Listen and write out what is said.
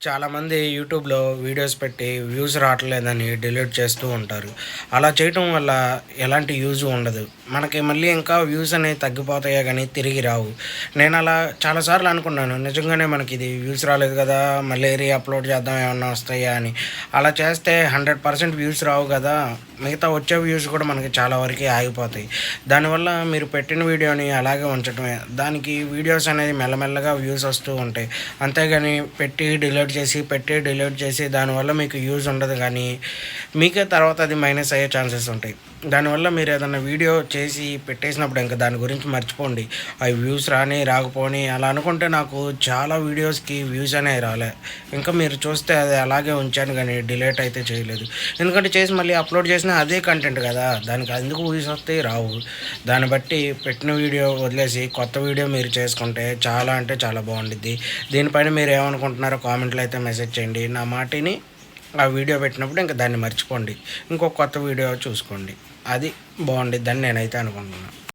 చాలామంది యూట్యూబ్‌లో వీడియోస్ పెట్టి వ్యూస్ రావట్లేదని డిలీట్ చేస్తూ ఉంటారు. అలా చేయటం వల్ల ఎలాంటి యూజ్ ఉండదు. మనకి మళ్ళీ ఇంకా వ్యూస్ అనేవి తగ్గిపోతాయే గానీ తిరిగి రావు. నేనలా చాలా సార్లు అనుకున్నాను. నిజంగానే మనకిది వ్యూస్ రాలేదు గదా! మళ్ళీ అప్‌లోడ్ చేద్దాం ఏమన్నా వస్తాయా అని. అలా చేస్తే 100% వ్యూస్ రావు గదా! మిగతా వచ్చే వ్యూస్ కూడా మనకి చాలా వరకి ఆగిపోతాయి. దానివల్ల మీరు పెట్టిన వీడియోని అలాగే ఉంచటమే. దానికి వీడియోస్ అనేది మెల్లమెల్లగా వ్యూస్ వస్తూ ఉంటాయి. అంతేగాని పెట్టి డిలీట్ చేసి దానివల్ల మీకు యూజ్ ఉండదు గానీ, మీకే తర్వాత అది మైనస్ అయ్యే ఛాన్సెస్ ఉంటాయి. దానివల్ల మీరేదన్నా వీడియో చేసి పెట్టేసినప్పుడు ఇంక దాని గురించి మర్చిపోండి. అవి వ్యూస్ రాని, రాకపోని అలా అనుకుంటే నాకు చాలా వీడియోస్‌కి వ్యూస్ అనేవి రాలే. ఇంకా మీరు చూస్తే అది అలాగే ఉంచాను గానీ డిలీట్ అయితే చేయలేదు. ఎందుకంటే చేసి మళ్ళీ అప్‌లోడ్ చేసినా అదే కంటెంట్ గదా! దానికి ఎందుకు వ్యూస్ వస్తాయి? రావు. దాన్ని బట్టి పెట్టిన వీడియో వదిలేసి కొత్త వీడియో మీరు చేసుకుంటే చాలా అంటే చాలా బావుండిద్ది. దీనిపైన మీరేమనుకుంటున్నారో కామెంట్‌లో అయితే మెసేజ్ చేయండి. నా మాటిని ఆ వీడియో పెట్టినప్పుడు ఇంక దాన్ని మర్చిపోండి. ఇంకో కొత్త వీడియో చూసుకోండి. అది బావుండిద్దని నేనైతే అనుకుంటున్నా.